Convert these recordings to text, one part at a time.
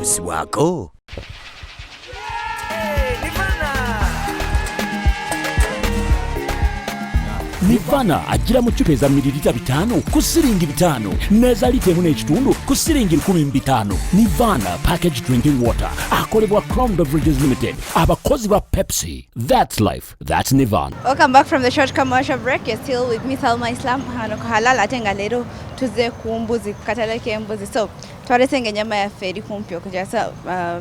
tuusibwako. Nivana ajira mu cupa eza mililita 5 ku siringi 5 neza lita 1.5 ku siringi 15. Nivana packaged drinking water akolebwa Crown Beverages Limited, abakozi ba Pepsi. That's life. That's Nivana. Welcome back from the short commercial break. You're still with me, Salma Islam. Hano ku halal atenga lero tuze ku mbuzi kataleke embuzi. So twaletenge ennyama yaffe eri kumpi okujasa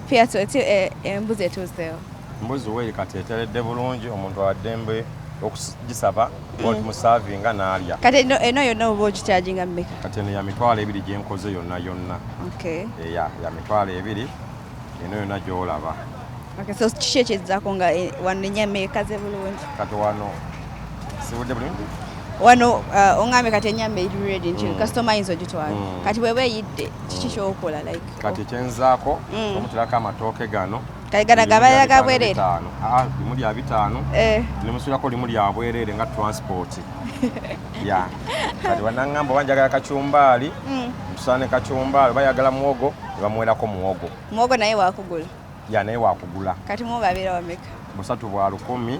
pia tuwete embuzi etuzeewo. Mbuzi we kateteredde bulungi omuntu addembe okugisaba oti musavinga n'alya. Kati eno yonna oba ogicharginga mmeka? Kati eno ya mitwalo 2 gye nkoze yonna. Okay. Ya mitwalo 2 eno yonna gy'olaba. Okay, so kiki ekizzaako nga wano ennyama ekaze bulungi? Kati wano siwudde bulungi? Wano ongambe kati ennyama eri ready nti customer ayinza ogitwala. Kati bw'eba eyidde kiki ky'okola like? Kati kyenzaako omutirako amatooke gano. Kayigana gabalira ga bwerere? Limu lya 5 nemusulako limu lya bwerere nga transport. Ya kati wanangamba banjagala kachumbaali musane kachumbaali bayagala muwogo bamuwerako muwogo. Muwogo naye wakugula? Ya naye wakugula. Kati muwogo abeera wameka? 3 bwa 10.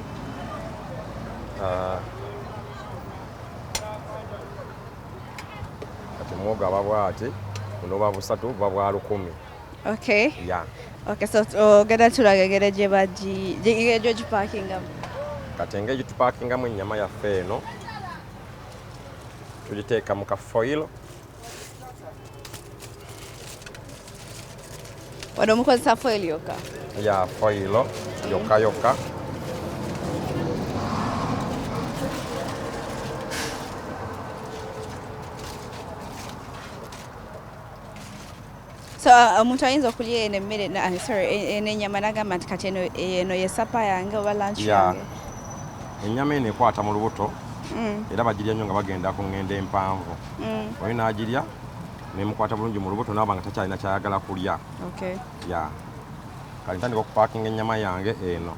Kati muwogo aba bwati buno ba 3 buba bwa 10. Okay. Ya. Okay, so gada tulagegere gye giparkingamu. Kati engeri tuparkingamu ennyama yaffe eno tugiteeka mu kafoyiro. Wano mukozesa foil yokka? Ya foyiro yokka. So omuntu ayinza okulya eno emmere eno ennyama n'agamba nti kati eno ye sapa yange oba lunch yange? Ennyama eno ekwata mu lubuto era bagirya nnyo nga bagenda ku ngendo empanvu. Oyo n'agirya nemukwata bulungi mu lubuto naaba nga takyalina kyayagala kulya. Okay. Ya kali ntandika okupaakinga ennyama yange eno.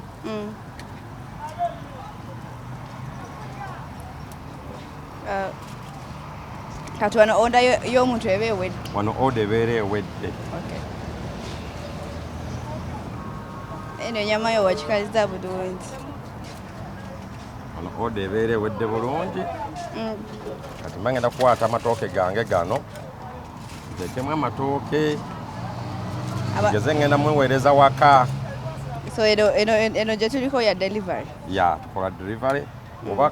Kati wano onda y'omuntu eba ewedde? Wano oda ebeera ewedde. Okay. Eno ennyama yo wakikaliza bulungi? Wano oda ebeera ewedde bulungi. Kati mba ngenda kukwata amatooke gange gano nteekemu amatooke geze ngenda muweereza waka. So eno gye tuliko ya delivery? Ya tukola delivery. Oba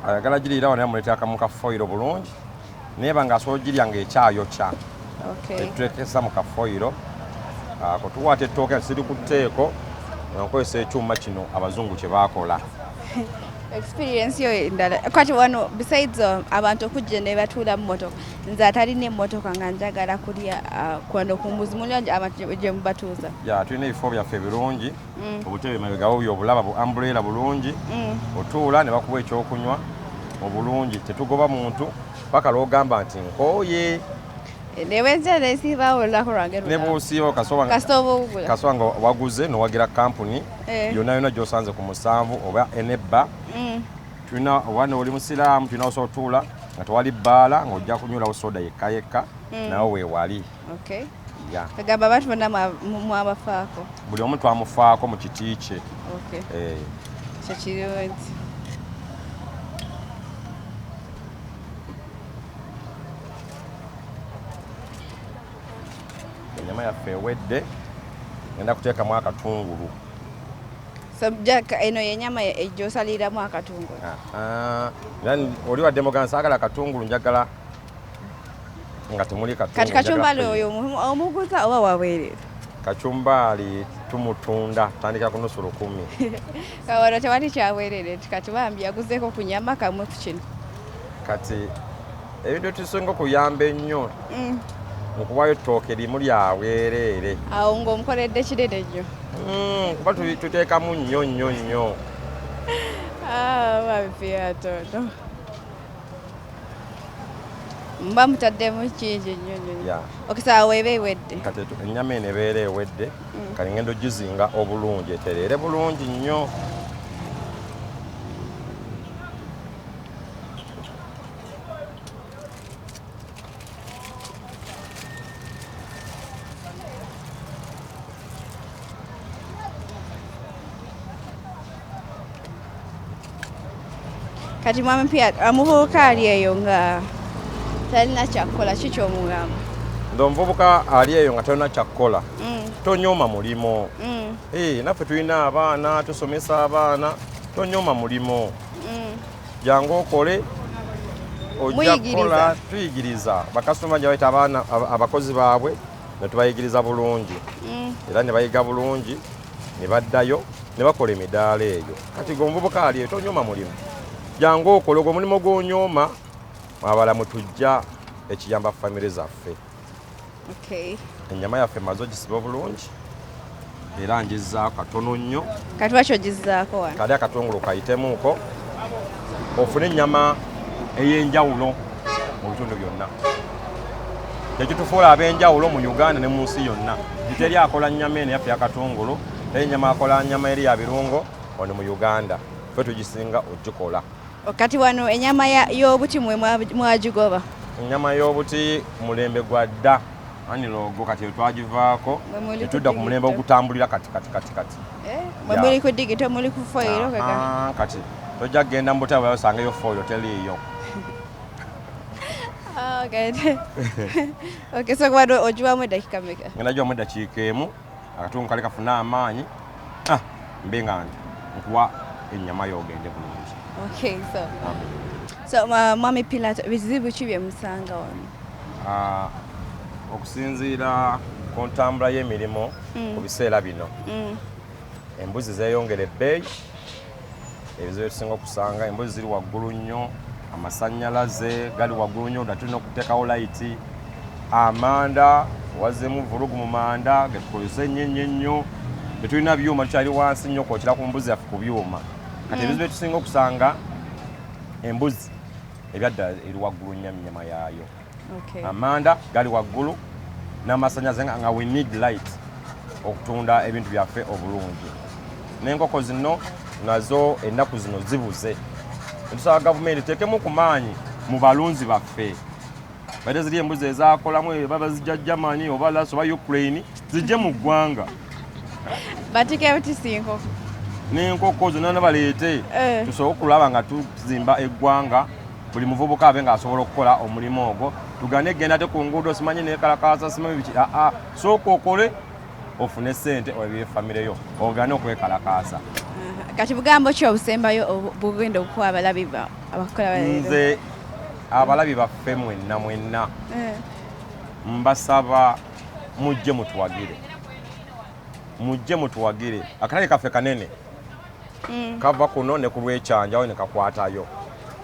ayagala giriira wano yamuleetera mu kafoyiro bulungi neba ng'asobola ogirya ng'ekyayokya. Tuteekesa mu kafoyiro ako tuwaata ettooke siri ku tteeko nkozesa ekyuma kino abazungu kye baakola. Experience yo ndala. Kati wano besides abantu okujja ne batuula mu motoka, nze atalina emmotoka nga njagala kulya kwano ku mbuzi mulungi abantu gye mubatuuza? Ya tulina ebifo byaffe birungi, obutebe mabegawo by'obulaba bu umbrella bulungi, otuula ne bakuwa ekyokunywa obulungi, tetugoba muntu paka lw'ogamba nti nkooye. Newenza nesiibaawo olunaku lwange ne bw'osiibawo kasooba nga waguze n'owagira kampuni yonna gy'osanze ku 7 oba enebba. Tulina oba oli musiraamu tulina osobola otuula nga tewali bbaala ng'ojja kunyulawo soda yekka nawe weewali. Kagamba abantu bonna mwabafaako? Buli omu twamufaako mu kiti kye. Kyo kirungi. Ennyama yaffe ewedde ngenda kuteekamu akatungulu. So eno yennyama gy'osaliramu akatungulu? Oli wadde mugana saagala akatungulu njagala nga temuli katungulu. Kati kacumbaali oyo omuguza oba wabwerere? Kacumbaali tumutunda tutandika ku nusu 10. Kawano tewali kyabwerere kati bambi yaguzeeko ku nnyama kamwe ku kino. Kati ebintu tusinga okuyamba ennyo okubayo ettooke limu lya bwereere. Awo ng'omukoledde kinene nnyo. Kuba tuteekamu nnyo. Babipira toto. Mba mutaddemu kingi nnyo. Okisaawa eba ewedde? Kati ennyama eno ebeera ewedde kali ngendo gizinga obulungi etereere bulungi nnyo. Kati mwami pia omuvubuka ali eyo nga talina kyakukola kiki omugamba? Omuvubuka ali eyo nga talina kyakukola tonyooma mulimo. Naffe tulina abaana tusomesa abaana, tonyooma mulimo. Jangu okole ojja kukola tuyigiriza bakasitoma gye bayita abaana abakozi baabwe ne tubayigiriza bulungi era ne bayiga bulungi ne baddayo ne bakola emidaala eyo. Kati gwe omuvubuka ali eyo tonyooma mulimu. Jangu okole ogwo omulimu gw'onyooma abalamu tujja ekiyamba famire zaffe. Ennyama yaffe maze ogisiba bulungi era njizzaako katono nnyo. Kati lwaki ogizzaako wano? Kali akatungulu kayitemuuko ofune ennyama ey'enjawulo mu bitundu byonna. Tekitufuula ab'enjawulo mu Uganda ne mu nsi yonna. Teri akola nnyama eno yaffe yakatungulu, teri nnyama akola nnyama eri ya birungo ono mu Uganda. Ffe tugisinga ogikola. Kati wano ennyama y'obuti mwe mwagigoba? Ennyama y'obuti mulembe gwa dda anirogo kati twagivaako ne tudda ku mulembe ogutambulira kati. Mwe muli ku digito muli ku foiro kati tojja kgenda mu butale osangayo foiro teriiyo. So wano ogiwamu eddakiika mmeka? Ngenda giwamu eddakiika emu akatungu kale kafune amaanyi mbe nga nkuwa ennyama y'ogende bulungi. So Mwami Pilato bizibu ki bye musanga wano? Okusinziira ku ntambula y'emirimu ku biseera bino embuzi zeeyongera ebbeeyi. Ebizibu ebisinga okusanga embuzi ziri waggulu nnyo, amasannyalaze gali waggulu nnyo, tulina okuteekawo layiti, amanda wazzemu vulugu mu manda getukozesa ennyo. Tetulina byuma tukyali wansi nnyo kwokera ku mbuzi yaffe ku byuma. Kati ebizibu etusinga okusanga embuzi ebyadda eri waggulu nnyo ennyama yaayo. Amanda gali waggulu n'amasannyalaze nga we need light okutunda ebintu byaffe obulungi. N'enkoko zino nazo ennaku zino zibuze. Tusaba gavumenti teekemu ku maanyi mu balunzi baffe. Bade ziri embuzi ezakolamu baba zijja Germany oba Laos oba Ukraine zijje mu ggwanga. Batike butisi enkoko. N'enkoko zonna baleete tusobola okulaba nga tuzimba eggwanga buli muvubuka abe ng'asobola okukola omulimu ogwo. Tugane genda te ku nguudo simanyi neekalakaasa simanyi biki. Sooka okole ofune ssente olabire famire yo ogane okwekalakaasa. Kati bugambo ki obusembayo bugenda okuwa abalabi abakola baleero? Nze abalabi baffe mwenna mbasaba mujje mutuwagire. Akatale kaffe kanene kava kuno ne ku Lwekyanja ne kakwatayo.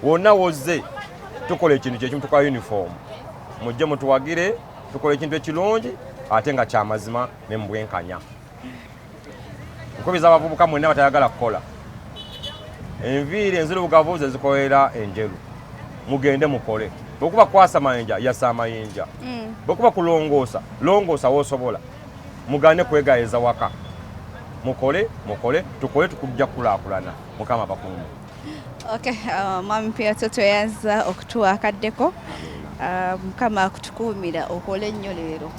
Wonna wozze tukola ekintu kyekimu, tukola uniform. Mujje mutuwagire tukola ekintu ekirungi ate nga kyamazima ne mu bwenkanya. Nkubiza abavubuka mwenna batayagala kukola. Enviiri enzirugavu ze zikolera enjeru. Mugende mukole. Bwekuba kwasa mayinja yasa amayinja. Bwekuba kulongoosa longoosa w'osobola. Mugane kwegayiza waka. Mukole tukole tukujja kulaakulana. Mukama bakuume. Mwami Pilato tweyanza okutuwa akaddeko. Mukama kutukuumira okole nnyo leero.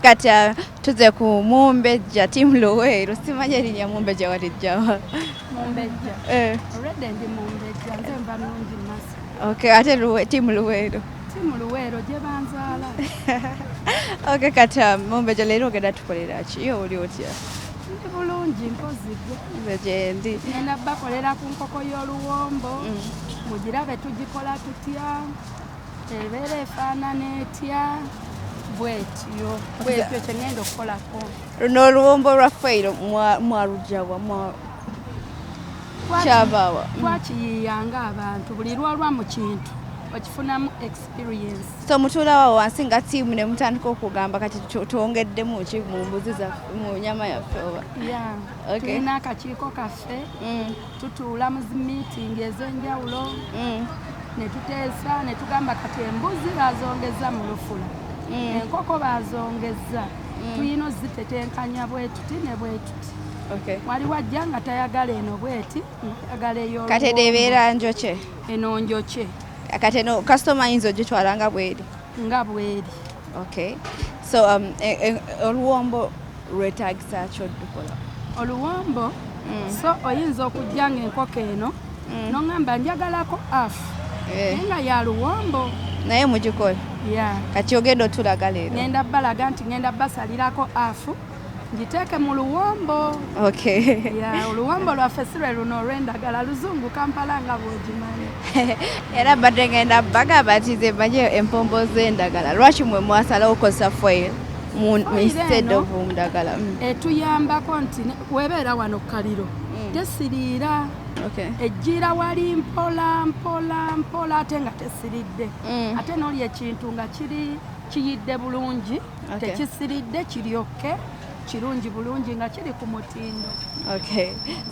Kati tuze ku Mumbejja timu Luweero. Simanyi erinnya Mumbejja walijjawa? Mumbejja. Already ndi Mumbejja nze mba nungi Masa. Ate timu Luweero. Timu Luweero gye banzaala. Kati Mumbejja leero ogenda tukolera ki? Yo oli otya? Ndi bulungi mpozidde. Gye ndi. Ngenda bakolera ku nkoko y'oluwombo. Mugirabe tugikola tutya. Ebeera efaanana etya bwetyo kye ngenda okukolako. Luno oluwombo lwa foiro mwaluggyawa kyabaawa? Twakiyiyanga abantu buli lwolwa mu kintu okifunamu experience. So mutuulawo wansi nga tiimu ne mutandika okugamba kati twongeddemu ki mu mbuzi zaffe mu nyama yaffe oba? Tulina akakiiko kaffe tutuula mu meeting ez'enjawulo ne tuteesa ne tugamba kati embuzi bazongeza mu lufula, enkoko bazongeza, tuyina ozitetenkanya bwetuti ne bwetuti. Waliwo ajja nga tayagala eno bweti ayagala ey'oluwombo. Kati ebeera njokye? Eno njokye. Kati eno kasitoma ayinza ogitwala nga bweri? Nga bweri. So oluwombo lwetaagisa ki oddukola? Oluwombo so oyinza okujja nga enkoko eno nongamba njagalako afu nga ya luwombo naye mugikola kati ogenda otulaga leero ngenda balaga nti ngenda basalirako afu ngiteeke mu luwombo oluwombo lwaffe si lwe luno olw'endagala luzungu Kampala nga bw'ogimanyi era badde ngenda bagamba nti ze manye empombo z'endagala lwaki mwe mwasalawo okukozesa foil instead of ndagala etuyambako nti webeera wano kaliro tesiriira ejjira wali mpola ate nga tesiridde ate n'oli ekintu nga kiyidde bulungi tekisiridde kiryokke kirungi bulungi nga kiri ku mutindo.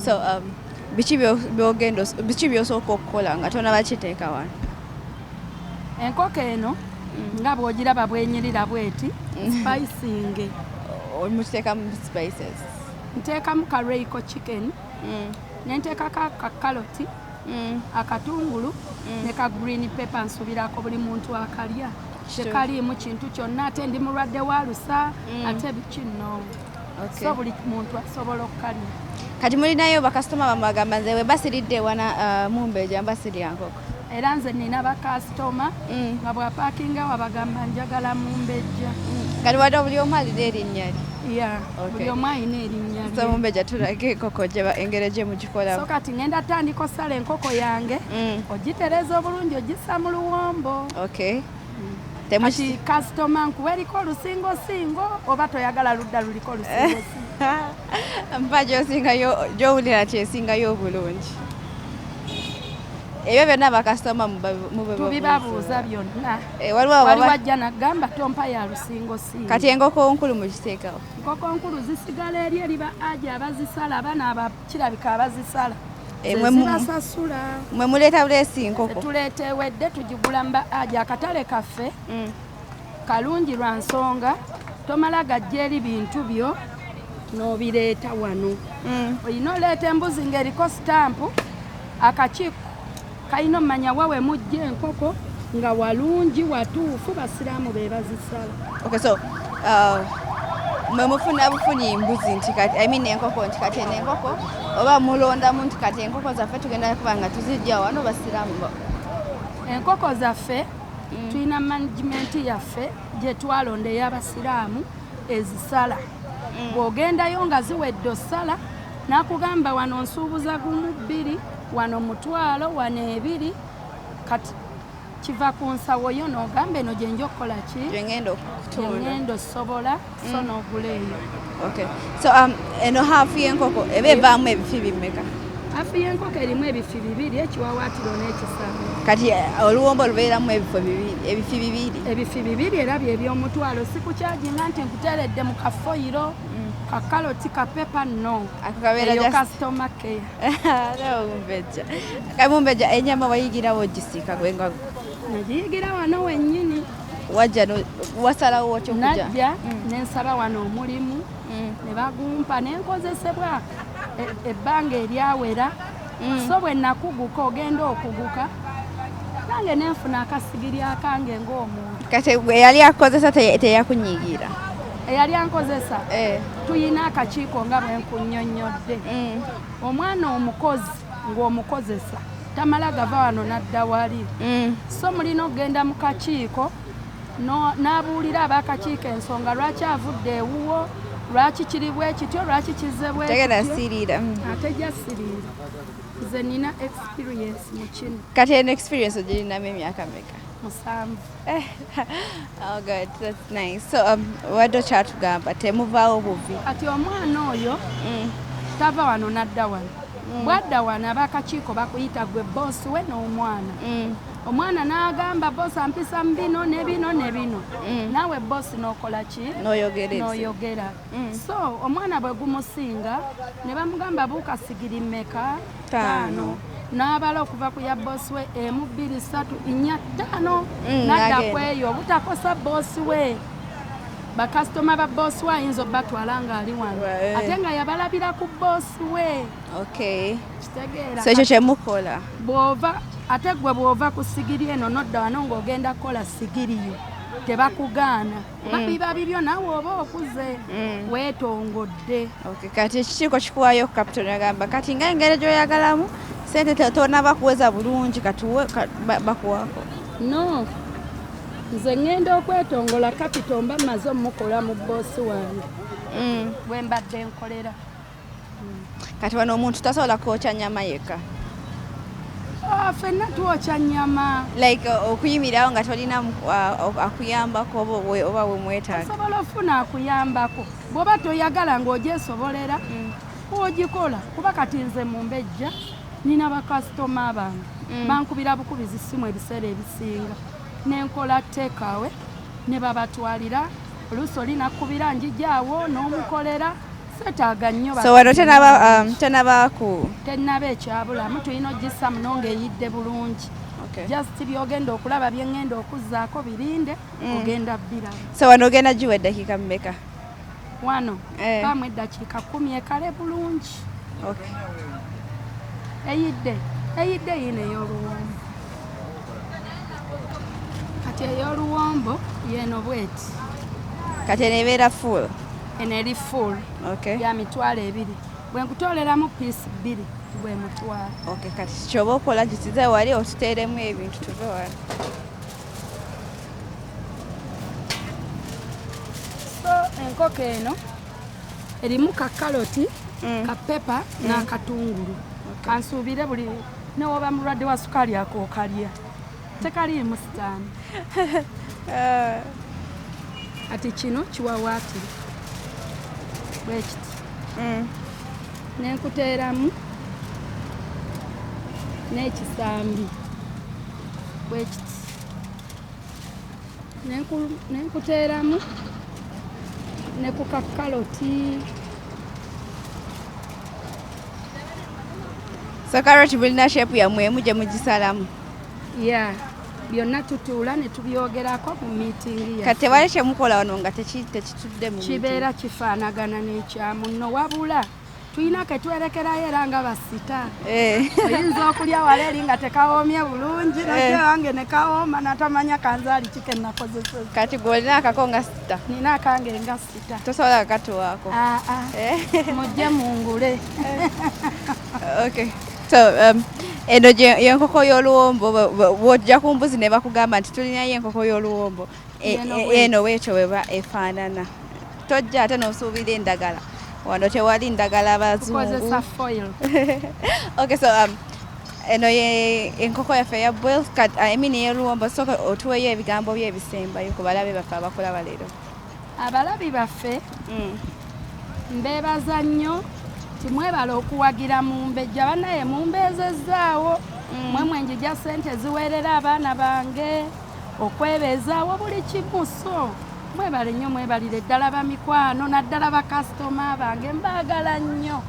So biki byosooka okukola nga tonaba kiteeka wano? Enkoko eno nga bw'ogiraba bwenyirira bweti spicing muteekamu spices nteekamu ka Royco chicken nenteekako akakaloti akatungulu ne ka green pepper nsubirako buli muntu akalya tekaliimu kintu kyonna ate ndi mulwadde wa lusa ate bikinno so buli muntu asobola okukalya. Kati mulinayo bakasitoma bamagamba nze we basiridde wana Mumbeja mbasirya nkoko era nze nina bakasitoma nga bwapaakinga wabagamba njagala Mumbeja kati wadde buli omu alina erinnya lye buli omu alina erinnya lye so Mumbeja tulage enkoko engero gye mugikolamu so kati ngenda tandika osala enkoko yange ogitereza obulungi ogissa mu luwombo kati kasitoma nkuwa eriko olusingosingo oba toyagala ludda luliko olusingosingo mpa gy'owulira nti esingayo obulungi ebyo byonna bakasitoma tubibabuuza byonna waliwo ajja nagamba tompa ya lusingosingo kati enkoko nkulu mugiteekawo enkoko nkulu zisigala eri eriba aja abazisala abaana abakirabika abazisala zibasasula mwe muleeta buleesi nkoko tuleeta ewedde tugigula mba aja akatale kaffe kalungi lwa nsonga tomala gajja eri bintu byo n'obireeta wano olina oleeta embuzi ng'eriko sitampu akakiiko kalina omumanya wawe mujja enkoko nga walungi watuufu basiraamu be bazisala so mwe mufuna bufuni mbuzi nti kati enkoko nti kati enkoko oba mulondamu nti kati enkoko zaffe tugenda kuba nga tuzijja wano basiraamu enkoko zaffe tulina management yaffe gye twalonda ey'abasiraamu ezisala bw'ogendayo nga ziwedde osala n'akugamba wano nsuubuza gumu 2 wano 1,000 wano 2 kati kiva ku nsawo yo n'ogamba eno gye nja okukola ki ngenda osobola so n'ogula eyo so eno haafu y'enkoko eba evaamu ebifi bimmeka? Haafu y'enkoko erimu ebifi 2 ekiwawaatiro n'ekisaawe kati oluwombo lubeeramu ebifi 2 ebifi 2 era by'eby'omutwalo sikukyaginga nti nkuteeredde mu kafoyiro kakaloti kapepa no eyo kasitoma keya Mumbeja ennyama wayigirawo ogisiika gwengago nagiyigira wano wennyini wajja wasalawo otyo okujja najja nensaba wano omulimu ne bagumpa nenkozesebwa ebbanga eryawera so bwe nakuguka ogenda okuguka nange nenfuna akasigiri akange ng'omuntu kati eyali akozesa teyakunyigira eyali ankozesa tuyina akakiiko nga bwe nkunnyonnyodde omwana omukozi ng'omukozesa tamala gava wano nadda wali so mulina okugenda mu kakiiko n'abuulira ab'akakiiko ensonga lwaki avudde ewuwo lwaki kiri bwe kityo lwaki kizze bwe kityo ate jasiriira nze nina experience mu kino kati eno experience ogirinamu emyaka meka? 7 Oh good, that's nice. So wadde kyatugamba temuvaawo buvi kati omwana oyo tava wano nadda wano bwadda wano ab'akakiiko bakuyita gwe boosi we n'omwana omwana n'agamba boosi ampisa mu bino ne bino ne bino naawe boosi n'okola ki n'oyogera so omwana bwe gumusinga ne bamugamba buuka sigiri mmeka 5 n'abala okuva ku ya boosi we 1 2 3 4 5 nadda kweyo obutakosa boosi we bakasitoma ba boosi we ayinza obbatwala ng'ali wano ate nga yabalabira ku boosi we kitegeera so ekyo kyemukola bw'ova ate gwe bw'ova ku sigiri eno nodda wano ng'ogenda kukola sigiri yo tebakugaana biba bibyo naawe oba okuze weetongodde. Kati ekitiiko kikuwaayo Captain agamba kati nga engeri gy'oyagalamu sente tonaba kuweza bulungi kati bakuwaako. No, nze ngenda okwetongola kapito mba mmaze omukola mu boosi wange bwe mbadde nkolera. Kati wano omuntu tasobola kwokya nnyama yekka. Ffenna twokya nnyama. Like okuyimirawo nga tolina akuyambako oba we mwetaaga. Osobola ofuna akuyambako bw'oba toyagala ng'ogyesobolera ogikola kuba kati nze mu mbejja nina bakasitoma bange bankubira bukubizi ssimu ebiseera ebisinga nenkola teekawe ne babatwalira oluusi olinakubira njijaawo n'omukolera setaaga nnyo. So wano tenaba tennaba ekyabulamu tulina ogissa muno ng'eyidde bulungi. Just byogenda okulaba bye ngenda okuzzaako birinde ogenda biraba. So wano ogenda giwa eddakiika mmeka? Wano baamu eddakiika 10 ekale bulungi. Eyidde yino ey'oluwombo. Kati ey'oluwombo yeno bweti. Kati eneebeera full? Eri full ya mitwalo 2 bwe nkutooleramu piisi 2 bwe mutwalo. Kati kyoba okola kitize wali otuteeremu ebintu tuve wali. So enkoko eno erimu kakaloti kapepa n'akatungulu. Kansuubire buli newoba mulwadde wa sukaali akookalya tekaliimu sitaani. Kati kino kiwawaatire bwekiti nenkuteeramu n'ekisambi bwekiti nenkuteeramu ne ku kakaloti. So karoti bulina shape ya mwemu gye mugisalamu? Byonna tutuula ne tubyogerako mu meeting ya. Kati tewali kyemukola wano nga tekitudde mu kibeera kifaanagana n'ekyamunno wabula tulina ke twerekerayo era nga basita. Oyinza okulya wala eri nga tekawoomye bulungi nakyo wange ne kawooma natamanya kanzaali kike nakozeseza. Kati gw'olina akako nga sita? Nina akange nga sita. Tosobola kakatuwaako? Mujje mungule. So eno y'enkoko y'oluwombo bw'ojja ku mbuzi ne bakugamba nti tulinayo enkoko y'oluwombo eno bwetyo bweba efaanana. Tojja ate n'osuubira endagala wano tewali ndagala bazungu. Tukozesa foil. So eno enkoko yaffe ya boil y'oluwombo sooka otuweyo ebigambo bye ebisembayo ku balabe baffe abakulaba leero. Abalabi baffe mbeebaza nnyo timwebala okuwagira mu mbejja bannaye mumbeezezzaawo mwemwe njija ssente ziweerera abaana bange okwebeezaawo buli kimu. So mwebale nnyo mwebalire ddala bamikwano naddala bakasitoma bange mbaagala nnyo.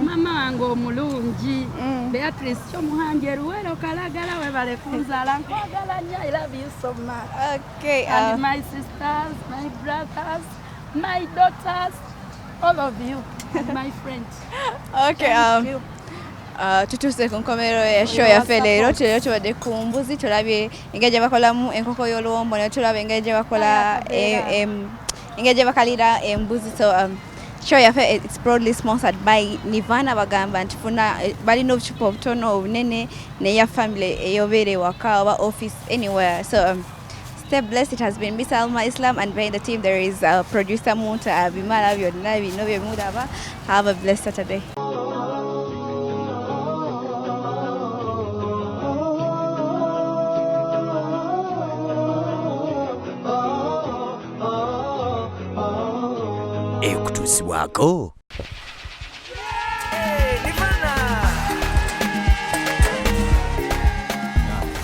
Mama wange omulungi Beatrice Kyomuhanje Luwero Kalagala webale kunzaala nkwagala nnyo. I love you so much. And my sisters, my brothers, my daughters, all of you. My friends. Tutuuse ku nkomerero ya show yaffe leero tubadde ku mbuzi tulabye engeri gye bakolamu enkoko y'oluwombo ne tulaba engeri gye bakola engeri gye bakalira embuzi. So show yaffe it's proudly sponsored by Nivana bagamba nti funa balina obucupa obutono obunene neya family eyobeera ewaka oba office anywhere. So stay blessed. It has been Miss Alma Islam, and behind the team there is producer Munta Abimala byonna bino bye mudaba. Have a blessed Saturday. Ekutusibwako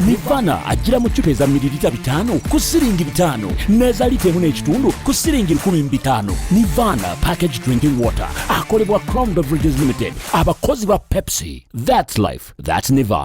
Nivana ajira mu ccupa eza mililita 5 ku siringi 5 neza lita 1.5 ku siringi 15. Nivana packaged drinking water akolebwa Crown Beverages Limited, abakozi ba Pepsi. That's life. That's Nivana.